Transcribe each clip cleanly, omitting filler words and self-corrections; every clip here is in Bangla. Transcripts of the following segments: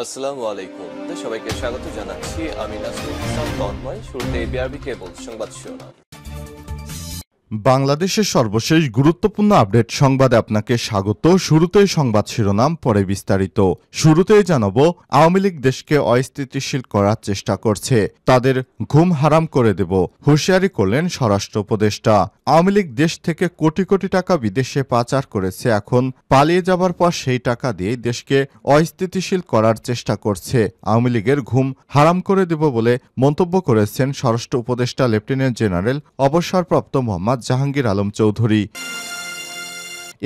আসসালামু আলাইকুম। সবাইকে স্বাগত জানাচ্ছি। আমি নাসরুল ইসলাম তন্ময়। শুরুতে বিআরবি কেবল সংবাদ শিরোনাম। বাংলাদেশের সর্বশেষ গুরুত্বপূর্ণ আপডেট সংবাদে আপনাকে স্বাগত। শুরুতেই সংবাদ শিরোনাম, পরে বিস্তারিত। শুরুতেই জানাবো, আওয়ামী লীগ দেশকে অস্থিতিশীল করার চেষ্টা করছে, তাদের ঘুম হারাম করে দেব, হুঁশিয়ারি করলেন স্বরাষ্ট্র উপদেষ্টা। আওয়ামী লীগ দেশ থেকে কোটি কোটি টাকা বিদেশে পাচার করেছে, এখন পালিয়ে যাবার পর সেই টাকা দিয়ে দেশকে অস্থিতিশীল করার চেষ্টা করছে। আওয়ামী লীগের ঘুম হারাম করে দেব বলে মন্তব্য করেছেন স্বরাষ্ট্র উপদেষ্টা লেফটেন্যান্ট জেনারেল অবসরপ্রাপ্ত মোহাম্মদ জাহাঙ্গীর আলম চৌধুরী।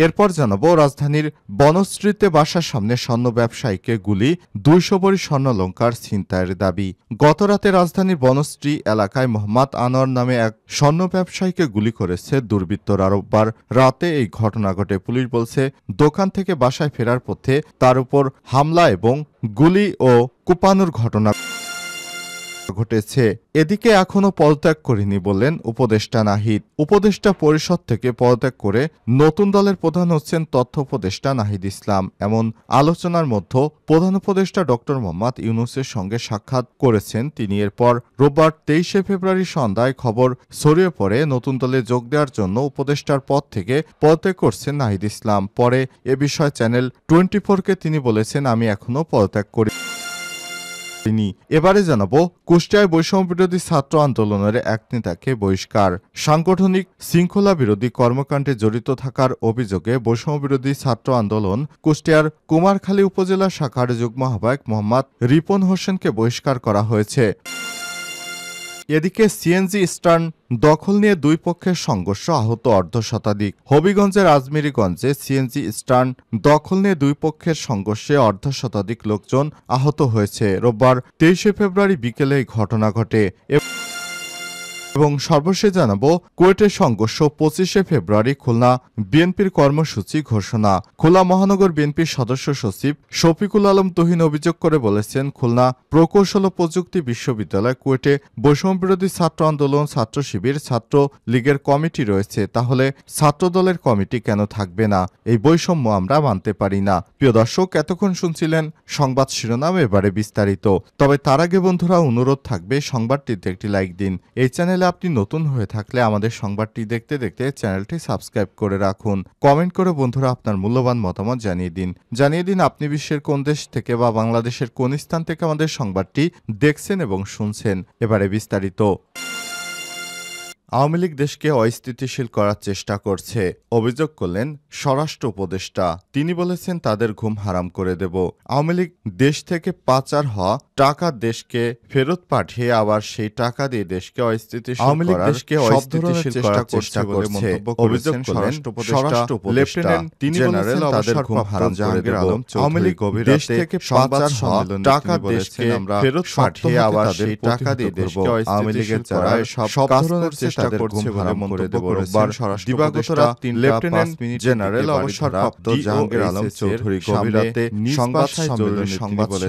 এরপর জানাবো, রাজধানীর বনশ্রীতে বাসার সামনে স্বর্ণ ব্যবসায়ীকে গুলি, 200 ভরি স্বর্ণালংকার ছিনতাইয়ের দাবি। গতরাতে রাজধানীর বনশ্রী এলাকায় মোহাম্মদ আনোয়ার নামে এক স্বর্ণ ব্যবসায়ীকে গুলি করেছে দুর্বৃত্তরা। রোববার রাতে এই ঘটনা ঘটে। পুলিশ বলছে, দোকান থেকে বাসায় ফেরার পথে তার উপর হামলা এবং গুলি ও কুপানোর ঘটনা ঘটেছে। এদিকে এখনো পদত্যাগ করেনি বললেন উপদেষ্টা নাহিদ। উপদেষ্টা পরিষদ থেকে পদত্যাগ করে নতুন দলের প্রধান হচ্ছেন তথ্য উপদেষ্টা নাহিদ ইসলাম। এমন আলোচনার মধ্যে প্রধান উপদেষ্টা ডক্টর মোহাম্মদ ইউনূসের সঙ্গে সাক্ষাৎ করেছেন তিনি। এরপর রোববার 23 ফেব্রুয়ারি সন্ধ্যায় খবর ছড়িয়ে পড়ে নতুন দলে যোগ দেওয়ার জন্য উপদেষ্টার পদ থেকে পদত্যাগ করছেন নাহিদ ইসলাম। পরে এ বিষয়ে চ্যানেল 24-কে তিনি বলেছেন, আমি এখনো পদত্যাগ করি। এবারে জানাবো, কুষ্টিয়ায় বৈষম্য বিরোধী ছাত্র আন্দোলনের এক নেতাকে বহিষ্কার। সাংগঠনিক শৃঙ্খলা বিরোধী কর্মকাণ্ডে জড়িত থাকার অভিযোগে বৈষম্য বিরোধী ছাত্র আন্দোলন কুষ্টিয়ার কুমারখালী উপজেলা শাখার যুগ্ম আহ্বায়ক মোহাম্মদ রিপন হোসেনকে বহিষ্কার করা হয়েছে। এদিকে সিএনজি স্ট্যান্ড দখল নিয়ে দুই পক্ষের সংঘর্ষ, আহত অর্ধশতাধিক। হবিগঞ্জের আজমিরিগঞ্জে সিএনজি স্ট্যান্ড দখল নিয়ে দুই পক্ষের সংঘর্ষে অর্ধশতাধিক লোকজন আহত হয়েছে। রোববার 23 ফেব্রুয়ারি বিকেলে এই ঘটনা ঘটে। এবং সর্বশেষ জানাবো, কুয়েটের সংঘর্ষ, 25 ফেব্রুয়ারি খুলনা বিএনপির কর্মসূচি ঘোষণা। খুলনা মহানগর বিএনপির সদস্য সচিব শফিকুল আলম তুহিন অভিযোগ করে বলেছেন, খুলনা প্রকৌশল ও প্রযুক্তি বিশ্ববিদ্যালয় কুয়েটে বৈষম্য বিরোধী ছাত্র আন্দোলন, ছাত্র শিবির, ছাত্র লীগের কমিটি রয়েছে, তাহলে ছাত্র দলের কমিটি কেন থাকবে না? এই বৈষম্য আমরা মানতে পারি না। প্রিয় দর্শক, এতক্ষণ শুনছিলেন সংবাদ শিরোনাম, এবারে বিস্তারিত। তবে তার আগে বন্ধুরা, অনুরোধ থাকবে সংবাদটিতে একটি লাইক দিন। এই চ্যানেলে আপনি নতুন হয়ে থাকলে আমাদের সংবাদটি দেখতে দেখতে চ্যানেলটি সাবস্ক্রাইব করে রাখুন। কমেন্ট করে বন্ধুরা আপনার মূল্যবান মতামত জানিয়ে দিন আপনি বিশ্বের কোন দেশ থেকে বা বাংলাদেশের কোন স্থান থেকে আমাদের সংবাদটি দেখছেন এবং শুনছেন। এবারে বিস্তারিত। আওয়ামী লীগ দেশকে অস্থিতিশীল করার চেষ্টা করছে, অভিযোগ করলেন স্বরাষ্ট্র উপদেষ্টা। তিনি বলেছেন, তাদের ঘুম হারাম করে দেব। আওয়ামী লীগ দেশ থেকে পাচার হওয়া টাকা দেশকে ফেরত পাঠিয়ে আবার সেই টাকা দিয়ে দেশকে অস্থিতিশীল করার চেষ্টা করছে মন্তব্য করেছেন স্বরাষ্ট্র উপদেষ্টা। তিনি বলেছেন, তাদের ঘুম হারাম করে দেব। আওয়ামী লীগ দেশ থেকে পাচার হওয়া টাকা দেশকে ফেরত পাঠিয়ে আবার সেই টাকা দিয়ে দেশকে অস্থিতিশীল করার সব ধরনের তাদের ঘুম হারাম করে দেব। রোববার দিবাগত রাত 3:05 জেনারেল অবসরপ্রাপ্ত জাহাঙ্গীর আলম চৌধুরী গভীর রাতে সংবাদ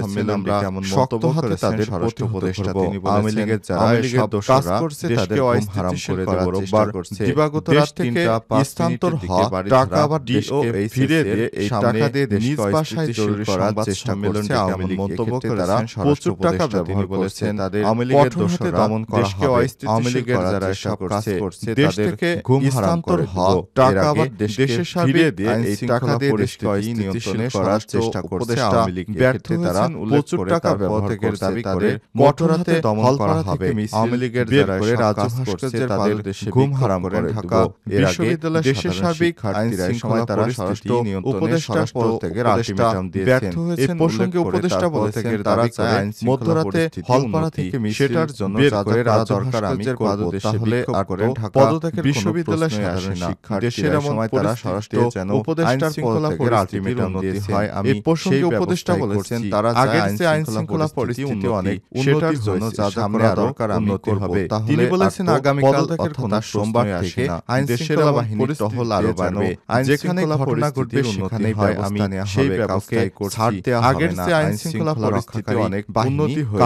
সম্মেলন কেমন মন্তব্য হাতে তাদের স্বরাষ্ট্র উপদেষ্টা। তিনি বলেছেন, আওয়ামী লীগের যারা সব কাজ করছে তাদের ঘুম হারাম করে দেব। রোববার দিবাগত রাত 3:05 স্থানান্তর হওয়া টাকা আবার দেশকে ফিরিয়ে দিয়ে এই টাকা দিয়ে দেশকে অস্থিতিশীল করার চেষ্টা করছে আওয়ামী লীগ। মন্তব্য করে তারা প্রচুর টাকা ব্যবহার বলেছেন, তাদের আওয়ামী লীগের দোষরা দমন করা হবে। আওয়ামী লীগের যারা সব কাজ করছে দেশ থেকে ঘুম হারাম করে হওয়া টাকা আবার দেশে ফিরিয়ে দিয়ে এই টাকা দিয়ে দেশকে নিয়ন্ত্রণে করার চেষ্টা করছে আওয়ামী লীগ। ব্যর্থ তারা প্রচুর টাকা ব্যবহারের দাবি করে কঠোর হাতে দমন করা হবে। আওয়ামী লীগের যারা রাজু ভাস্কর্যের তাদের ঘুম হারাম করে ঢাকা বিশ্ববিদ্যালয় দেশের সার্বিক আইন শৃঙ্খলা তারা স্বরাষ্ট্র উপদেষ্টা পদ থেকে আলটিমেটাম দিয়েছেন। এই প্রসঙ্গে উপদেষ্টা বলেছেন, তারা চায় মধ্যরাতে হলপাড়া থেকে সেটার জন্য যা যা দরকার আমি করব, তাহলে করেন ঢাকা বিশ্ববিদ্যালয় সাধারণ শিক্ষার্থীদের সময় তারা স্বরাষ্ট্র উপদেষ্টার শৃঙ্খলা আলটিমেটাম দিয়েছে। আমি সেই উপদেষ্টা বলেছেন, তারা আগের যে আইন শৃঙ্খলা পরিস্থিতি অনেক উন্নতির জন্য যা যা করা দরকার আমি করব। তিনি বলেছেন, আগামীকাল অর্থাৎ সোমবার থেকে আইন শৃঙ্খলা বাহিনীর টহল আরো বাড়বে। যেখানে ঘটনা ঘটবে সেখানেই ব্যবস্থা নেওয়া হবে, কাউকে ছাড় দেওয়া হবে না। আইন শৃঙ্খলা পরিস্থিতি অনেক উন্নতি হয়েছে,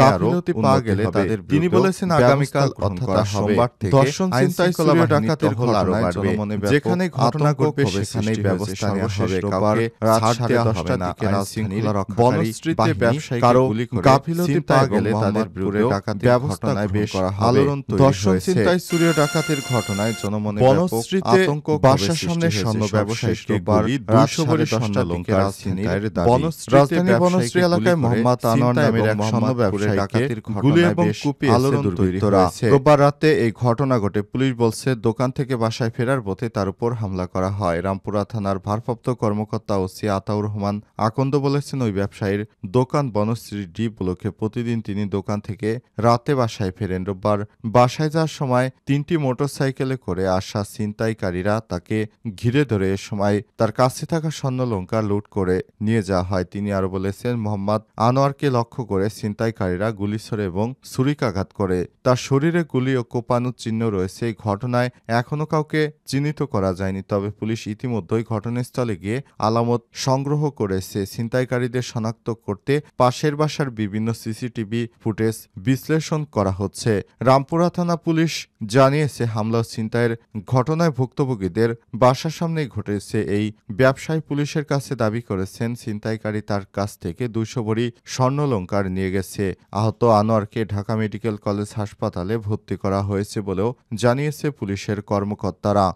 কারো গাফিলতি পাওয়া গেলে তাদের। তিনি বলেছেন, আগামীকাল অর্থাৎ সোমবার থেকে ধর্ষণ, ছিনতাই, চুরি, ডাকাতির ঘটনায় জনমনে যেখানে ঘটনা ঘটবে সেখানেই সেখানেই ব্যবস্থা ব্যবস্থা নেওয়া নেওয়া হবে। হবে। কাউকে কাউকে রাত ছাড় সাড়ে দেওয়া 10টার হবে না। দিকে আইন রাজধানীর শৃঙ্খলা রক্ষাকারী বনশ্রীতে বাহিনী ব্যবসায়ীকে কারো গুলি করে গাফিলতি ছিনতাই পাওয়া এবং গেলে তাদের মোহাম্মদপুরে বিরুদ্ধেও ডাকাতির ব্যবস্থা ঘটনায় গ্রহণ বেশ করা হবে। আলোড়ন তৈরি ধর্ষণ, হয়েছে। ছিনতাই, চুরি ও ডাকাতির ঘটনায় জনমনে ব্যাপক বনশ্রীতে আতঙ্ক বাসার ক্ষোভের সামনে সৃষ্টি স্বর্ণ হয়েছে। ব্যবসায়ীকে সবশেষ গুলি, রোববার 200 ভরি রাত স্বর্ণ সাড়ে লঙ্কার দশটার দিকে ছিনতাইয়ের রাজধানীর দাবি। রাজধানী বনশ্রী এলাকায় গুলি করে মোহাম্মদ আনোয়ার ছিনতাই নামের এবং এক স্বর্ণ মোহাম্মদপুরে ব্যবসায়ীকে ডাকাতির গুলি ঘটনায় এবং বেশ কুপিয়েছে আলোড়ন তৈরি দুর্বৃত্তরা। হয়েছে। রোববার রাতে এই ঘটনা ঘটে। পুলিশ বলছে দোকান থেকে বাসায় ফেরার পথে তার উপর হামলা করা হয়। রামপুরা থানার ভারপ্রাপ্ত কর্মকর্তা ওসি আতাউর রহমান আকন্দ বলেছেন, ওই ব্যবসায়ীর দোকান বনশ্রী ডি ব্লকে। প্রতিদিন তিনি দোকান থেকে রাতে বাসায় ফেরেন। রোববার বাসায় যাওয়ার সময় 3টি মোটরসাইকেলে করে আসা ছিনতাইকারীরা তাকে ঘিরে ধরে। এ সময় তার কাছে থাকা স্বর্ণলঙ্কার লুট করে নিয়ে যাওয়া হয়। তিনি আরো বলেছেন, মোহাম্মদ আনোয়ারকে লক্ষ্য করে ছিনতাইকারীরা গুলি ছোড়ে এবং ছুরিকাঘাত করে। তার শরীরে গুলি ও কোপানোর চিহ্ন রয়েছে। এই ঘটনায় এখনো কাউকে চিহ্নিত করা যায়নি, তবে পুলিশ ইতিমধ্যেই ঘটনাস্থলে গিয়ে আলামত সংগ্রহ করেছে। ছিনতাইকারীদের শনাক্ত করতে পাশের বাসার বিভিন্ন সিসিটিভি ফুটেজ বিশ্লেষণ করা হচ্ছে। রামপুরা থানা পুলিশ জানিয়েছে, হামলা ও ছিনতাইয়ের ঘটনায় ভুক্তভোগীদের বাসার সামনেই ঘটেছে। এই ব্যবসায়ী পুলিশের কাছে দাবি করেছেন, ছিনতাইকারী তার কাছ থেকে 200 ভরি স্বর্ণলঙ্কার নিয়ে গেছে। আহত আনোয়ারকে ঢাকা মেডিকেল কলেজ হাসপাতালে ভর্তি করা হয়েছে বলেও জানিয়েছে পুলিশের কর্মকর্তারা।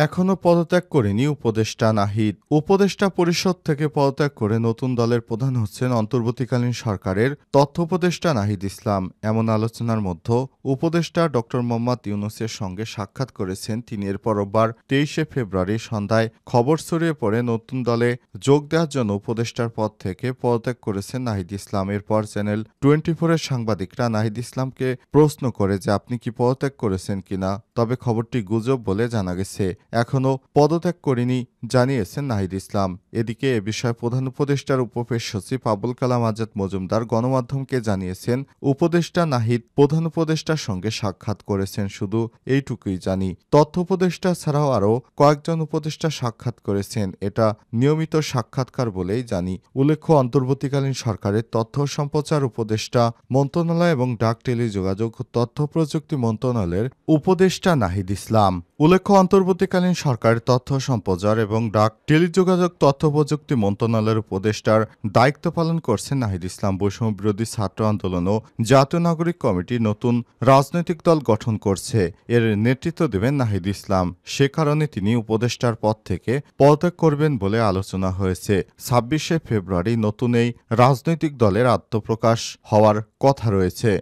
এখনও পদত্যাগ করেনি উপদেষ্টা নাহিদ। উপদেষ্টা পরিষদ থেকে পদত্যাগ করে নতুন দলের প্রধান হচ্ছেন অন্তর্বর্তীকালীন সরকারের তথ্য উপদেষ্টা নাহিদ ইসলাম। এমন আলোচনার মধ্যে উপদেষ্টা ড মোহাম্মদ ইউনূসের সঙ্গে সাক্ষাৎ করেছেন তিনি। এরপর রোববার 23শে ফেব্রুয়ারি সন্ধ্যায় খবর ছড়িয়ে পড়ে নতুন দলে যোগ দেওয়ার জন্য উপদেষ্টার পদ থেকে পদত্যাগ করেছেন নাহিদ ইসলাম। এরপর চ্যানেল 24-এর সাংবাদিকরা নাহিদ ইসলামকে প্রশ্ন করে যে আপনি কি পদত্যাগ করেছেন কিনা, তবে খবরটি গুজব বলে জানা গেছে। এখনও পদত্যাগ করেনি জানিয়েছেন নাহিদ ইসলাম। এদিকে এ বিষয়ে প্রধান উপদেষ্টার উপপেশ সচিব আবুল কালাম আজাদ মজুমদার গণমাধ্যমকে জানিয়েছেন, উপদেষ্টা নাহিদ প্রধান উপদেষ্টার সঙ্গে সাক্ষাৎ করেছেন, শুধু এইটুকুই জানি। তথ্য উপদেষ্টা ছাড়াও আরও কয়েকজন উপদেষ্টা সাক্ষাৎ করেছেন, এটা নিয়মিত সাক্ষাৎকার বলেই জানি। উল্লেখ্য, অন্তর্বর্তীকালীন সরকারের তথ্য সম্প্রচার উপদেষ্টা মন্ত্রণালয় এবং ডাক টেলিযোগাযোগ ও তথ্য প্রযুক্তি মন্ত্রণালয়ের উপদেষ্টা নাহিদ ইসলাম। উল্লেখ্য, অন্তর্বর্তীকালীন সরকারের তথ্য সম্প্রচার এবং ডাক টেলিযোগাযোগ তথ্য প্রযুক্তি মন্ত্রণালয়ের উপদেষ্টার দায়িত্ব পালন করছেন নাহিদ ইসলাম। বৈষম্য বিরোধী ছাত্র আন্দোলন ও জাতীয় নাগরিক কমিটি নতুন রাজনৈতিক দল গঠন করছে। এর নেতৃত্ব দেবেন নাহিদ ইসলাম। সে কারণে তিনি উপদেষ্টার পদ থেকে পদত্যাগ করবেন বলে আলোচনা হয়েছে। 26শে ফেব্রুয়ারি নতুন এই রাজনৈতিক দলের আত্মপ্রকাশ হওয়ার কথা রয়েছে।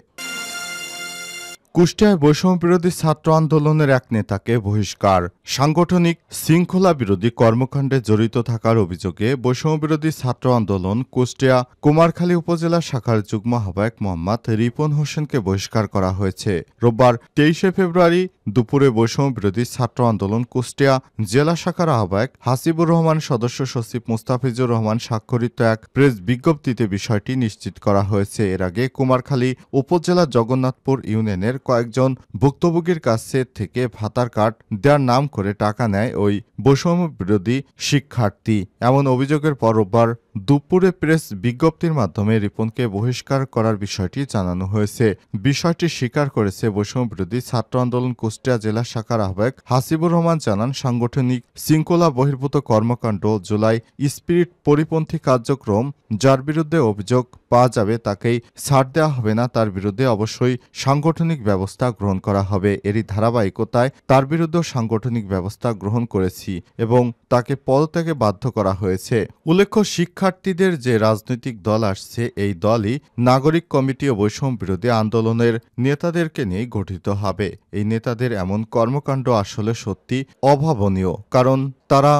কুষ্টিয়ায় বৈষম্য বিরোধী ছাত্র আন্দোলনের এক নেতাকে বহিষ্কার। সাংগঠনিক শৃঙ্খলা বিরোধী কর্মকাণ্ডে জড়িত থাকার অভিযোগে বৈষম্য বিরোধী ছাত্র আন্দোলন কুষ্টিয়া কুমারখালী উপজেলা শাখার যুগ্ম আহ্বায়ক মোহাম্মদ রিপন হোসেনকে বহিষ্কার করা হয়েছে। রোববার 23শে ফেব্রুয়ারি দুপুরে বৈষম্য বিরোধী ছাত্র আন্দোলন কুষ্টিয়া জেলা শাখার আহ্বায়ক হাসিবুর রহমান, সদস্য সচিব মুস্তাফিজুর রহমান স্বাক্ষরিত এক প্রেস বিজ্ঞপ্তিতে বিষয়টি নিশ্চিত করা হয়েছে। এর আগে কুমারখালী উপজেলা জগন্নাথপুর ইউনিয়নের কয়েকজন ভুক্তভোগীর কাছে থেকে ভাতার কার্ড দেওয়ার নাম করে টাকা নেয় ওই বৈষম্য বিরোধী শিক্ষার্থী। এমন অভিযোগের পর রোববার দুপুরে প্রেস বিজ্ঞপ্তির মাধ্যমে রিপনকে বহিষ্কার করার বিষয়টি জানানো হয়েছে। বিষয়টি স্বীকার করেছে বৈষম্য বিরোধী ছাত্র আন্দোলন কুষ্টিয়া জেলা শাখার আহ্বায়ক হাসিবুর রহমান। জানান, সাংগঠনিক শৃঙ্খলা বহির্ভূত কর্মকাণ্ড, জুলাই স্পিরিট পরিপন্থী কার্যক্রম, যার বিরুদ্ধে অভিযোগ পাওয়া যাবে তাকেই ছাড় দেওয়া হবে না, তার বিরুদ্ধে অবশ্যই সাংগঠনিক ব্যবস্থা গ্রহণ করা হবে। এরই ধারাবাহিকতায় তার বিরুদ্ধে সাংগঠনিক ব্যবস্থা গ্রহণ করেছি এবং তাকে পদত্যাগে বাধ্য করা হয়েছে। উল্লেখ্য, শিক্ষার্থীদের যে রাজনৈতিক দল আসছে, এই দলই নাগরিক কমিটি ও বৈষম্য বিরোধী আন্দোলনের নেতাদেরকে নিয়ে গঠিত হবে। এই নেতাদের এমন কর্মকাণ্ড আসলে সত্যি অভাবনীয়, কারণ তারা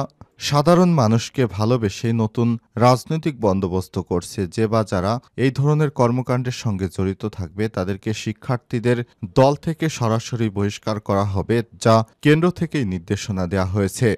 সাধারণ মানুষকে ভালোবেসে নতুন রাজনৈতিক বন্দোবস্ত করছে। যে বা যারা এই ধরনের কর্মকাণ্ডের সঙ্গে জড়িত থাকবে তাদেরকে শিক্ষার্থীদের দল থেকে সরাসরি বহিষ্কার করা হবে, যা কেন্দ্র থেকেই নির্দেশনা দেওয়া হয়েছে।